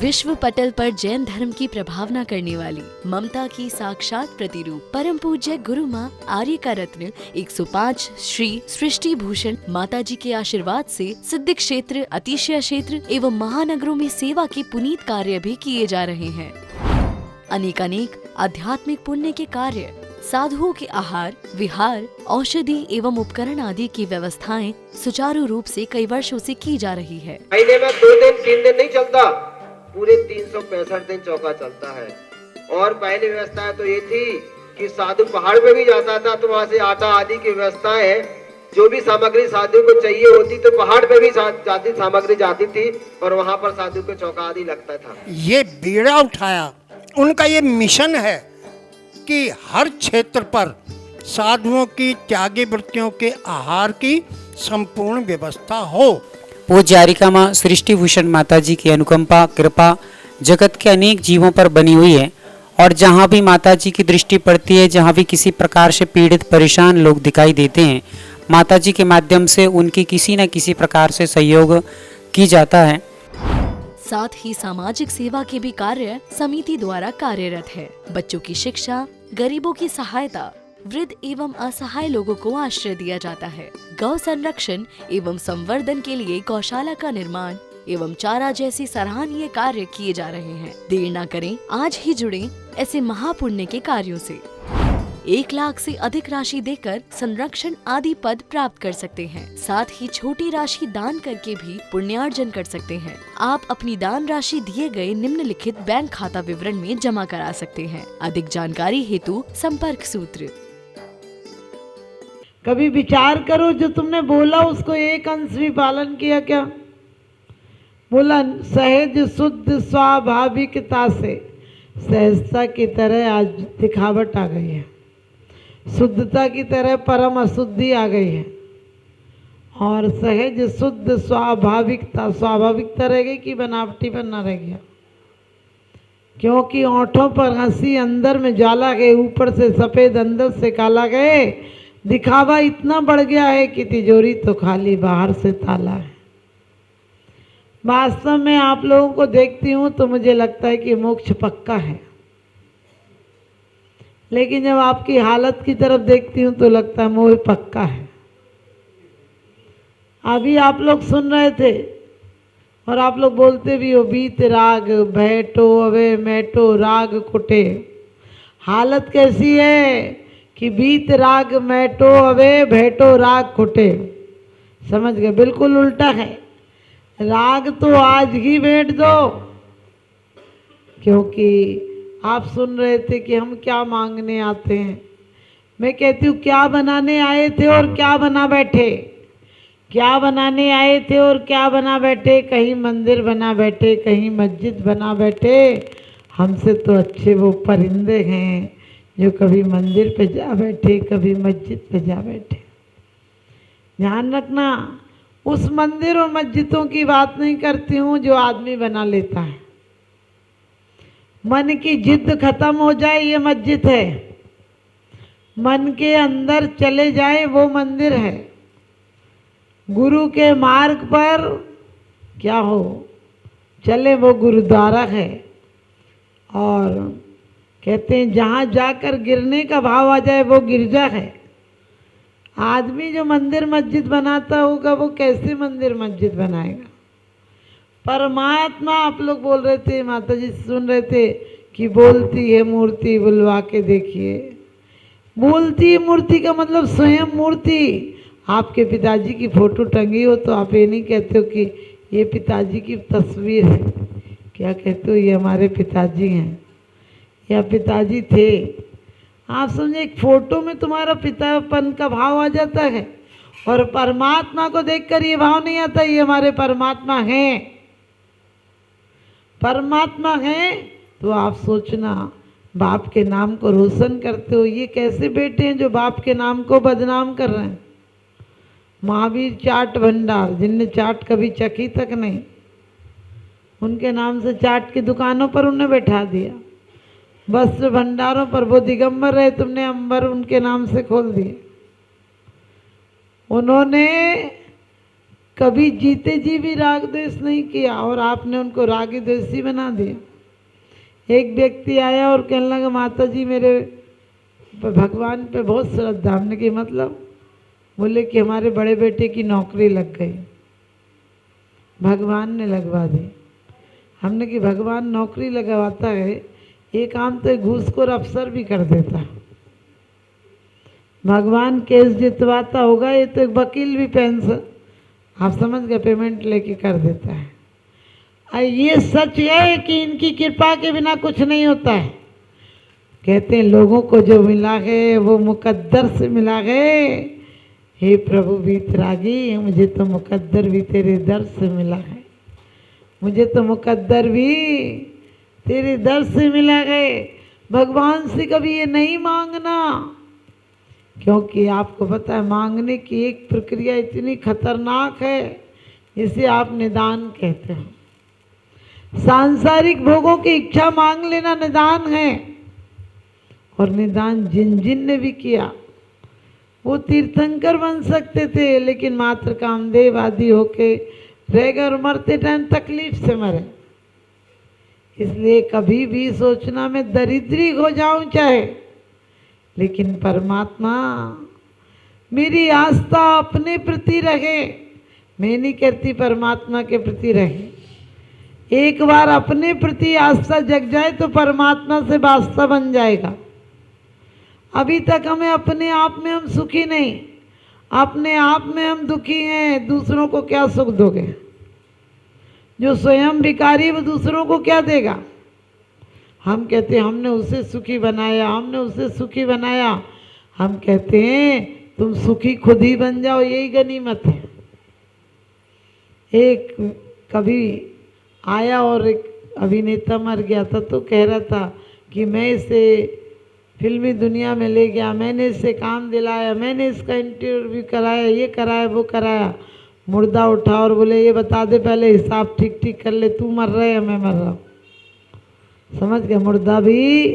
विश्व पटल पर जैन धर्म की प्रभावना करने वाली ममता की साक्षात प्रतिरूप परम पूज्य गुरु माँ आर्य का रत्न 105 श्री सृष्टि भूषण माता जी के आशीर्वाद से सिद्ध क्षेत्र, अतिशय क्षेत्र एवं महानगरों में सेवा के पुनीत कार्य भी किए जा रहे हैं। अनेक आध्यात्मिक पुण्य के कार्य, साधुओं के आहार, विहार, औषधि एवं उपकरण आदि की व्यवस्थाएं सुचारू रूप से कई वर्षों से की जा रही है। महीने में 2 दिन 3 दिन नहीं चलता, पूरे 365 दिन चौका चलता है। और पहली व्यवस्था तो ये थी कि साधु पहाड़ पे भी जाता था तो वहाँ से आटा आदि की व्यवस्था है, जो भी सामग्री साधु को चाहिए होती तो पहाड़ पे भी जाती सामग्री जाती थी और वहाँ पर साधु को चौका आदि लगता था। ये बीड़ा उठाया, उनका ये मिशन है कि हर क्षेत्र पर साधुओं की त्यागी वृत्तियों के आहार की संपूर्ण व्यवस्था हो। पूज्य आर्यिका माँ सृष्टि भूषण माता जी की अनुकंपा कृपा जगत के अनेक जीवों पर बनी हुई है और जहाँ भी माता जी की दृष्टि पड़ती है, जहाँ भी किसी प्रकार से पीड़ित परेशान लोग दिखाई देते हैं, माता जी के माध्यम से उनकी किसी न किसी प्रकार से सहयोग की जाता है। साथ ही सामाजिक सेवा के भी कार्य समिति द्वारा कार्यरत है। बच्चों की शिक्षा, गरीबों की सहायता, वृद्ध एवं असहाय लोगों को आश्रय दिया जाता है। गौ संरक्षण एवं संवर्धन के लिए गौशाला का निर्माण एवं चारा जैसे सराहनीय कार्य किए जा रहे हैं। देर न करें, आज ही जुड़ें ऐसे महापुण्य के कार्यों से। 1 लाख से अधिक राशि देकर संरक्षण आदि पद प्राप्त कर सकते हैं। साथ ही छोटी राशि दान करके भी पुण्यार्जन कर सकते हैं। आप अपनी दान राशि दिए गए निम्नलिखित बैंक खाता विवरण में जमा करा सकते हैं। अधिक जानकारी हेतु संपर्क सूत्र। कभी विचार करो, जो तुमने बोला उसको एक अंश भी पालन किया क्या? बोला सहज शुद्ध स्वाभाविकता से, सहजता की तरह आज दिखावट आ गई है, शुद्धता की तरह परम अशुद्धि आ गई है। और सहज शुद्ध स्वाभाविकता, स्वाभाविकता रह गई कि बनावटी बनना रह गया? क्योंकि ओंठों पर हंसी, अंदर में ज्वाला गए, ऊपर से सफेद अंदर से काला गए। दिखावा इतना बढ़ गया है कि तिजोरी तो खाली, बाहर से ताला है। वास्तव में आप लोगों को देखती हूँ तो मुझे लगता है कि मोक्ष पक्का है, लेकिन जब आपकी हालत की तरफ देखती हूँ तो लगता है मोह पक्का है। अभी आप लोग सुन रहे थे और आप लोग बोलते भी हो, बीत राग बैठो अवे मैटो राग कुटे। हालत कैसी है कि बीत राग मैटो अवे बैठो राग कुटे। समझ गए? बिल्कुल उल्टा है। राग तो आज ही बैठ दो, क्योंकि आप सुन रहे थे कि हम क्या मांगने आते हैं। मैं कहती हूँ क्या बनाने आए थे और क्या बना बैठे? क्या बनाने आए थे और क्या बना बैठे? कहीं मंदिर बना बैठे, कहीं मस्जिद बना बैठे। हमसे तो अच्छे वो परिंदे हैं जो कभी मंदिर पे जा बैठे, कभी मस्जिद पे जा बैठे। ध्यान रखना, उस मंदिर और मस्जिदों की बात नहीं करती हूँ जो आदमी बना लेता है। मन की जिद खत्म हो जाए ये मस्जिद है, मन के अंदर चले जाए वो मंदिर है। गुरु के मार्ग पर क्या हो चले वो गुरुद्वारा है। और कहते हैं जहाँ जाकर गिरने का भाव आ जाए वो गिरजा है। आदमी जो मंदिर मस्जिद बनाता होगा वो कैसे मंदिर मस्जिद बनाएगा? परमात्मा, आप लोग बोल रहे थे, माता जी सुन रहे थे कि बोलती है मूर्ति, बुलवा के देखिए। बोलती मूर्ति का मतलब स्वयं मूर्ति। आपके पिताजी की फोटो टंगी हो तो आप ये नहीं कहते हो कि ये पिताजी की तस्वीर है, क्या कहते हो ये हमारे पिताजी हैं या पिताजी थे। आप समझे, एक फोटो में तुम्हारा पितापन का भाव आ जाता है और परमात्मा को देखकर ये भाव नहीं आता ये हमारे परमात्मा हैं। परमात्मा हैं तो आप सोचना, बाप के नाम को रोशन करते हो। ये कैसे बेटे हैं जो बाप के नाम को बदनाम कर रहे हैं? महावीर चाट भंडार, जिनने चाट कभी चखी तक नहीं, उनके नाम से चाट की दुकानों पर उन्हें बैठा दिया। वस्त्र भंडारों पर वो दिगंबर रहे, तुमने अंबर उनके नाम से खोल दिए। उन्होंने कभी जीते जी भी राग द्वेष नहीं किया और आपने उनको रागी द्वेषी बना दिया। एक व्यक्ति आया और कहने लगा माता जी मेरे भगवान पे बहुत श्रद्धा। हमने की मतलब? बोले कि हमारे बड़े बेटे की नौकरी लग गई, भगवान ने लगवा दी। हमने कि भगवान नौकरी लगवाता है, ये काम तो घूसखोर अफसर भी कर देता है। भगवान केस जितवाता होगा, ये तो एक वकील भी पेंशन, आप समझ गए, पेमेंट लेके कर देता है। और ये सच है कि इनकी कृपा के बिना कुछ नहीं होता है। कहते हैं लोगों को जो मिला है वो मुकद्दर से मिला है। हे प्रभु वीतरागी, मुझे तो मुकद्दर भी तेरे दर से मिला है, मुझे तो मुकद्दर भी तेरे दर से मिला है। भगवान से कभी ये नहीं मांगना, क्योंकि आपको पता है मांगने की एक प्रक्रिया इतनी खतरनाक है जिसे आप निदान कहते हो। सांसारिक भोगों की इच्छा मांग लेना निदान है, और निदान जिन जिन ने भी किया वो तीर्थंकर बन सकते थे, लेकिन मात्र कामदेव आदि होके रह गए और मरते टाइम तकलीफ से मरे। इसलिए कभी भी सोचना मैं दरिद्री हो जाऊं चाहे, लेकिन परमात्मा मेरी आस्था अपने प्रति रहे। मैं नहीं कहती परमात्मा के प्रति रहे। एक बार अपने प्रति आस्था जग जाए तो परमात्मा से वास्ता बन जाएगा। अभी तक हमें अपने आप में हम सुखी नहीं, अपने आप में हम दुखी हैं, दूसरों को क्या सुख दोगे? जो स्वयं भिखारी है वो दूसरों को क्या देगा? हम कहते हैं हमने उसे सुखी बनाया, हमने उसे सुखी बनाया। हम कहते हैं तुम सुखी खुद ही बन जाओ, यही गनीमत है। एक कभी आया और एक अभिनेता मर गया था, तो कह रहा था कि मैं इसे फिल्मी दुनिया में ले गया, मैंने इससे काम दिलाया, मैंने इसका इंटरव्यू कराया, ये कराया वो कराया। मुर्दा उठा और बोले ये बता दे पहले, हिसाब ठीक ठीक कर ले, तू मर रहा है या मैं मर रहा हूँ? समझ गए? मुर्दा भी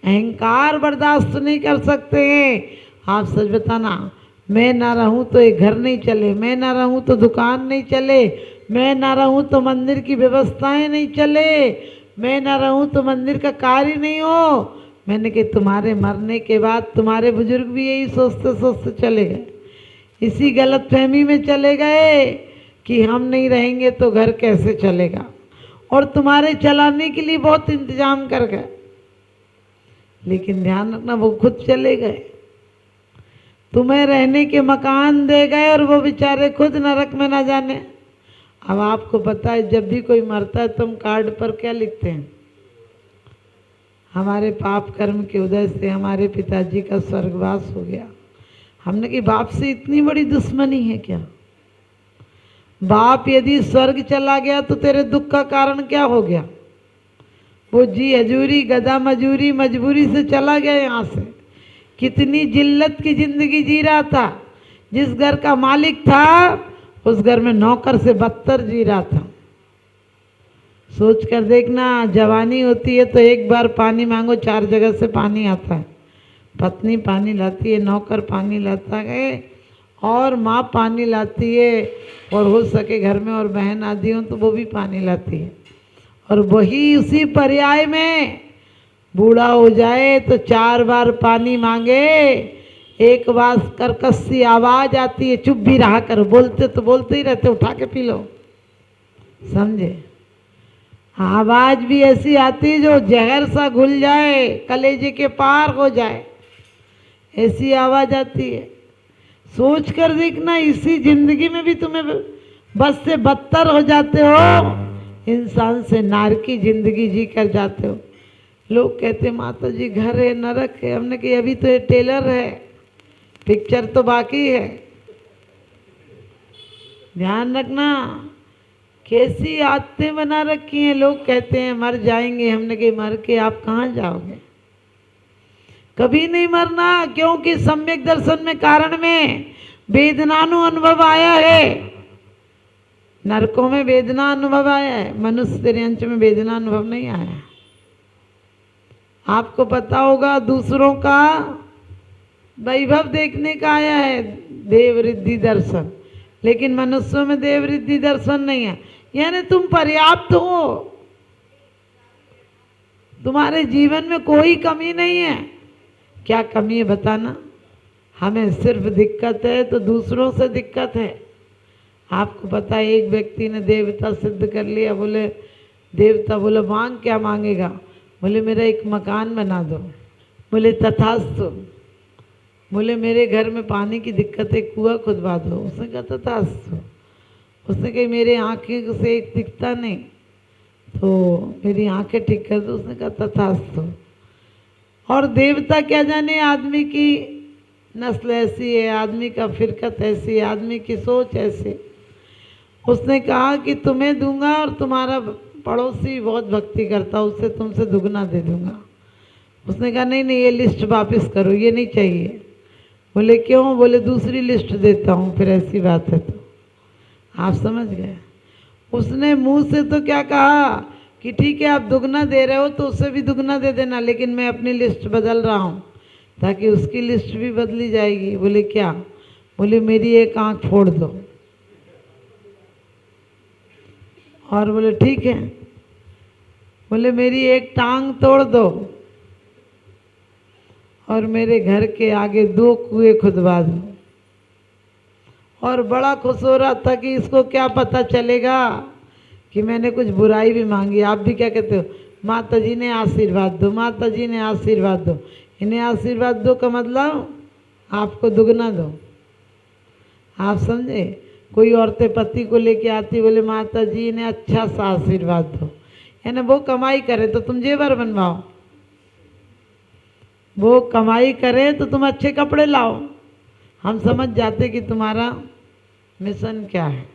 अहंकार बर्दाश्त नहीं कर सकते हैं। आप सच बताना, मैं ना रहूं तो एक घर नहीं चले, मैं ना रहूं तो दुकान नहीं चले, मैं ना रहूं तो मंदिर की व्यवस्थाएं नहीं चले, मैं ना रहूं तो मंदिर का कार्य नहीं हो। मैंने कहा तुम्हारे मरने के बाद तुम्हारे बुजुर्ग भी यही सोचते सोचते चले गए, इसी गलतफहमी में चले गए कि हम नहीं रहेंगे तो घर कैसे चलेगा, और तुम्हारे चलाने के लिए बहुत इंतजाम कर गए, लेकिन ध्यान रखना वो खुद चले गए। तुम्हें रहने के मकान दे गए और वो बेचारे खुद नरक में ना जाने। अब आपको पता है जब भी कोई मरता है तो हम कार्ड पर क्या लिखते हैं? हमारे पाप कर्म के उदय से हमारे पिताजी का स्वर्गवास हो गया। हमने कि बाप से इतनी बड़ी दुश्मनी है क्या? बाप यदि स्वर्ग चला गया तो तेरे दुख का कारण क्या हो गया? वो जी हजूरी गधा मजूरी मजबूरी से चला गया यहाँ से। कितनी जिल्लत की जिंदगी जी रहा था। जिस घर का मालिक था उस घर में नौकर से बदतर जी रहा था। सोच कर देखना, जवानी होती है तो एक बार पानी मांगो 4 जगह से पानी आता है। पत्नी पानी लाती है, नौकर पानी लाता है, और माँ पानी लाती है, और हो सके घर में और बहन आदि हो तो वो भी पानी लाती है। और वही उसी पर्याय में बूढ़ा हो जाए तो 4 बार पानी मांगे, एक बार कर्कश सी आवाज आती है, चुप भी रहा करो, बोलते तो बोलते ही रहते, उठा के पी लो। समझे? आवाज भी ऐसी आती है जो जहर सा घुल जाए, कलेजे के पार हो जाए, ऐसी आवाज आती है। सोच कर देखना, इसी जिंदगी में भी तुम्हें बस से बदतर हो जाते हो, इंसान से नार की जिंदगी जी कर जाते हो। लोग कहते माता जी घर है नरक है। हमने कहा अभी तो ये टेलर है, पिक्चर तो बाकी है। ध्यान रखना कैसी आदतें बना रखी हैं। लोग कहते हैं मर जाएंगे, हमने कहा मर के आप कहाँ जाओगे? कभी नहीं मरना, क्योंकि सम्यक दर्शन में कारण में वेदनानु अनुभव आया है। नरकों में वेदना अनुभव आया है, मनुष्य तिर्यंच में वेदना अनुभव नहीं आया। आपको पता होगा दूसरों का वैभव देखने का आया है देव रिद्धि दर्शन, लेकिन मनुष्यों में देव रिद्धि दर्शन नहीं है। यानी तुम पर्याप्त हो, तुम्हारे जीवन में कोई कमी नहीं है। क्या कमी है बताना? हमें सिर्फ दिक्कत है तो दूसरों से दिक्कत है। आपको पता है एक व्यक्ति ने देवता सिद्ध कर लिया, बोले देवता बोले मांग क्या मांगेगा? बोले मेरा एक मकान बना दो। बोले तथास्तु। बोले मेरे घर में पानी की दिक्कत है, कुआं खुदवा दो। उसने कहा तथास्तु। उसने कही मेरे आँखें से एक दिखता नहीं, तो मेरी आंखें ठीक कर दो। उसने कहा तथास्तु। और देवता क्या जाने आदमी की नस्ल ऐसी है, आदमी का फिरकत ऐसी है, आदमी की सोच ऐसी। उसने कहा कि तुम्हें दूंगा और तुम्हारा पड़ोसी बहुत भक्ति करता, उससे तुमसे दुगना दे दूंगा। उसने कहा नहीं नहीं, ये लिस्ट वापस करो, ये नहीं चाहिए। बोले क्यों? बोले दूसरी लिस्ट देता हूँ। फिर ऐसी बात है तो आप समझ गए। उसने मुंह से तो क्या कहा कि ठीक है आप दुगना दे रहे हो तो उससे भी दुगना दे देना, लेकिन मैं अपनी लिस्ट बदल रहा हूँ ताकि उसकी लिस्ट भी बदली जाएगी। बोले क्या? बोले मेरी एक आंख फोड़ दो। और बोले ठीक है। बोले मेरी एक टांग तोड़ दो और मेरे घर के आगे 2 कुएं खुदवा दो। और बड़ा खुश हो रहा था कि इसको क्या पता चलेगा कि मैंने कुछ बुराई भी मांगी। आप भी क्या कहते हो? माता जी ने आशीर्वाद दो, माता जी ने आशीर्वाद दो। इन्हें आशीर्वाद दो का मतलब आपको दुगना दो। आप समझे? कोई औरतें पति को लेके आती, बोले माता जी ने अच्छा सा आशीर्वाद दो, यानी वो कमाई करे तो तुम जेवर बनवाओ, वो कमाई करे तो तुम अच्छे कपड़े लाओ। हम समझ जाते कि तुम्हारा मिशन क्या है।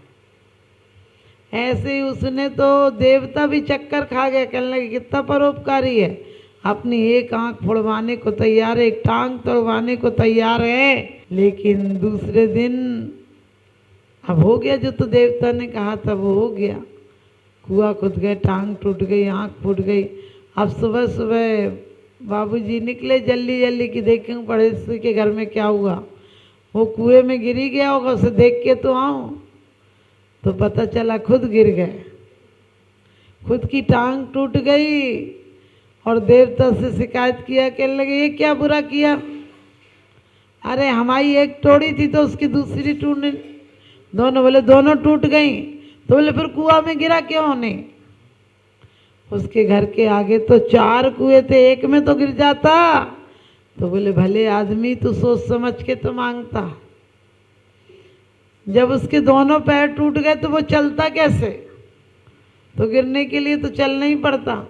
ऐसे ही उसने तो देवता भी चक्कर खा गया, कहने लगे कितना परोपकारी है, अपनी एक आंख फोड़वाने को तैयार है, एक टांग तोड़वाने को तैयार है। लेकिन दूसरे दिन अब हो गया जो तो देवता ने कहा था वो हो गया। कुआं खुद गए, टांग टूट गई, आंख फूट गई। अब सुबह सुबह बाबूजी निकले जल्दी जल्दी कि देखें पड़ोसी के घर में क्या हुआ। वो कुएं में गिरी गया होगा, उसे देख के तो आऊं, तो पता चला खुद गिर गए, खुद की टांग टूट गई। और देवता से शिकायत किया, कहने लगे ये क्या बुरा किया? अरे हमारी एक तोड़ी थी तो उसकी दूसरी टूटने, दोनों बोले दोनों टूट गई। तो बोले फिर कुआं में गिरा क्यों नहीं? उसके घर के आगे तो 4 कुएं थे, एक में तो गिर जाता। तो बोले भले आदमी तो सोच समझ के तो मांगता। जब उसके दोनों पैर टूट गए तो वो चलता कैसे? तो गिरने के लिए तो चलना ही पड़ता।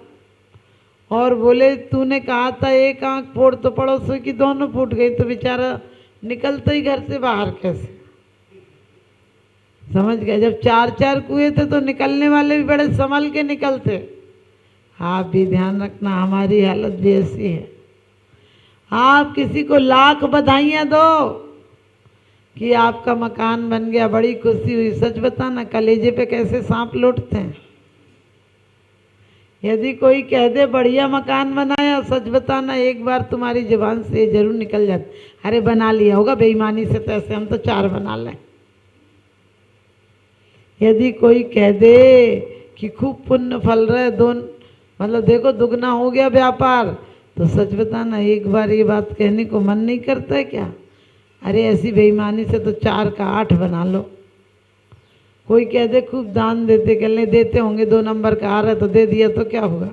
और बोले तूने कहा था एक आंख फोड़, तो पड़ोसी की दोनों फूट गई, तो बेचारा निकलता ही घर से बाहर कैसे? समझ गए? जब 4-4 कुएं थे तो निकलने वाले भी बड़े संभल के निकलते। आप भी ध्यान रखना, हमारी हालत भी ऐसी है। आप किसी को लाख बधाइयाँ दो कि आपका मकान बन गया, बड़ी खुशी हुई। सच बताना कलेजे पे कैसे सांप लौटते हैं। यदि कोई कह दे बढ़िया मकान बनाया, सच बताना एक बार तुम्हारी जुबान से जरूर निकल जाता, अरे बना लिया होगा बेईमानी से, पैसे हम तो 4 बना लें। यदि कोई कह दे कि खूब पुण्य फल रहा है, मतलब देखो दुगना हो गया व्यापार, तो सच बताना एक बार ये बात कहने को मन नहीं करता है क्या? अरे ऐसी बेईमानी से तो 4 का 8 बना लो। कोई कह दे खूब दान देते, कहने देते होंगे 2 नंबर का आ रहा है तो दे दिया तो क्या होगा।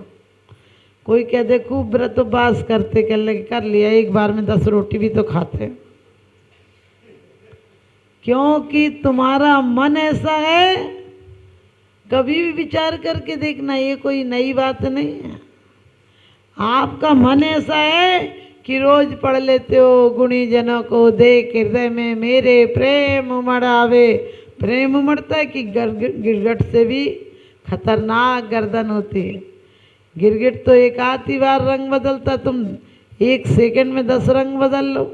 कोई कह दे खूब व्रत उपवास करते, कहने कर लिया, एक बार में 10 रोटी भी तो खाते। क्योंकि तुम्हारा मन ऐसा है। कभी भी विचार करके देखना, ये कोई नई बात नहीं है। आपका मन ऐसा है कि रोज पढ़ लेते हो, गुणी जनों को देख हृदय में मेरे प्रेम उमड़ आवे। प्रेम उमड़ता है कि गिरगिट से भी खतरनाक गर्दन होती है। गिरगिट तो एक आधी बार रंग बदलता, तुम 1 सेकंड में 10 रंग बदल लो।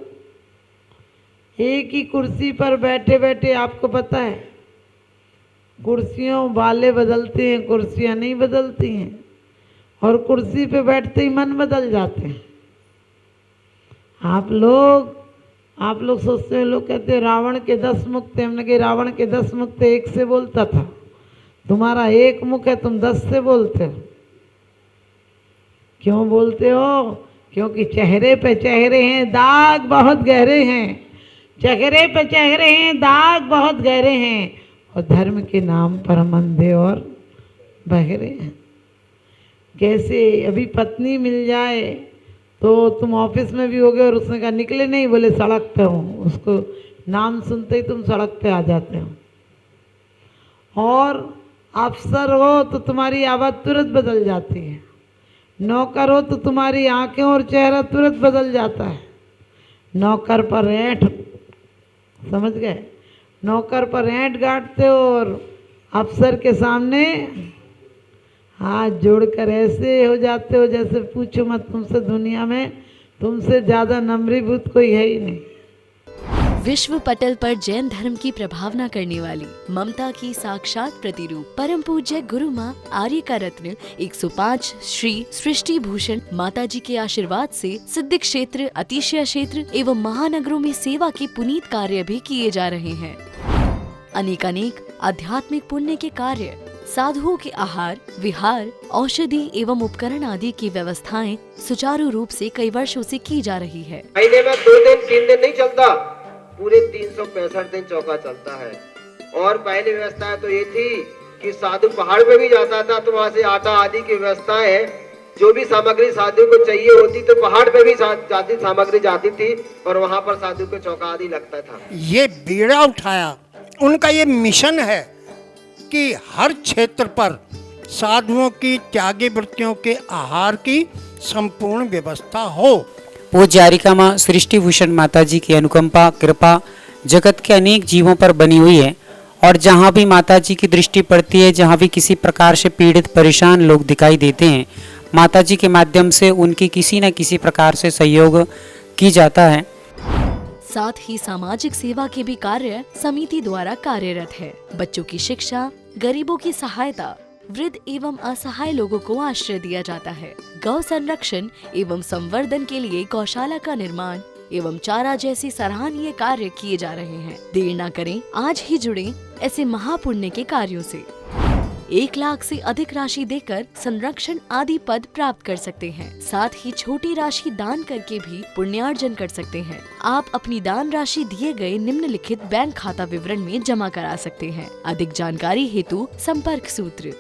एक ही कुर्सी पर बैठे बैठे, आपको पता है कुर्सियों वाले बदलते हैं, कुर्सियां नहीं बदलती हैं। और कुर्सी पे बैठते ही मन बदल जाते हैं। आप लोग आप लोग सोचते हो, लोग कहते हैं रावण के 10 मुख थे। हमने कहा रावण के 10 मुख थे, एक से बोलता था। तुम्हारा एक मुख है, तुम 10 से बोलते हो। क्यों बोलते हो? क्योंकि चेहरे पे चेहरे हैं, दाग बहुत गहरे हैं। चेहरे पे चेहरे हैं, दाग बहुत गहरे हैं, और धर्म के नाम पर हम अंधे और बहरे हैं। कैसे अभी पत्नी मिल जाए तो तुम ऑफिस में भी होगे और उसने कहा निकले नहीं, बोले सड़क पे हूँ, उसको नाम सुनते ही तुम सड़क पे आ जाते हो। और अफसर हो तो तुम्हारी आवाज़ तुरंत बदल जाती है। नौकर हो तो तुम्हारी आंखें और चेहरा तुरंत बदल जाता है। नौकर पर ऐंठ, समझ गए? नौकर पर ऐंठ गाड़ते हो और अफसर के सामने हाथ जोड़कर ऐसे हो जाते हो जैसे पूछो मत, तुमसे दुनिया में तुमसे ज़्यादा नम्रीभूत कोई है ही नहीं। विश्व पटल पर जैन धर्म की प्रभावना करने वाली ममता की साक्षात प्रतिरूप परम पूज्य गुरु माँ आर्यका रत्न 105 श्री सृष्टि भूषण माता जी के आशीर्वाद से सिद्ध क्षेत्र, अतिशय क्षेत्र एवं महानगरों में सेवा के पुनीत कार्य भी किए जा रहे हैं। अनेकानेक आध्यात्मिक पुण्य के कार्य, साधुओं के आहार, विहार, औषधि एवं उपकरण आदि की व्यवस्थाएं सुचारू रूप से कई वर्षों से की जा रही है। महीने में 2 दिन 3 दिन नहीं चलता, पूरे 365 दिन चौका चलता है। और पहली व्यवस्था तो ये थी कि साधु पहाड़ पे भी जाता था तो वहाँ से आटा आदि की व्यवस्था है। जो भी सामग्री साधु को चाहिए होती तो पहाड़ पे भी जाती सामग्री जाती थी और वहाँ पर साधु को चौका आदि लगता था। ये बीड़ा उठाया, उनका ये मिशन है कि हर क्षेत्र पर साधुओं की त्यागी वृत्तियों के आहार की संपूर्ण व्यवस्था हो। पूज्य आर्यका माँ सृष्टि भूषण माता जी की अनुकंपा कृपा जगत के अनेक जीवों पर बनी हुई है, और जहाँ भी माता जी की दृष्टि पड़ती है, जहाँ भी किसी प्रकार से पीड़ित परेशान लोग दिखाई देते हैं, माता जी के माध्यम से उनकी किसी न किसी प्रकार से सहयोग की जाता है। साथ ही सामाजिक सेवा के भी कार्य समिति द्वारा कार्यरत है। बच्चों की शिक्षा, गरीबों की सहायता, वृद्ध एवं असहाय लोगों को आश्रय दिया जाता है। गौ संरक्षण एवं संवर्धन के लिए गौशाला का निर्माण एवं चारा जैसी सराहनीय कार्य किए जा रहे हैं। देर न करें, आज ही जुड़ें ऐसे महापुण्य के कार्यों से। 1 लाख से अधिक राशि देकर संरक्षण आदि पद प्राप्त कर सकते हैं। साथ ही छोटी राशि दान करके भी पुण्यार्जन कर सकते हैं। आप अपनी दान राशि दिए गए निम्नलिखित बैंक खाता विवरण में जमा करा सकते हैं। अधिक जानकारी हेतु संपर्क सूत्र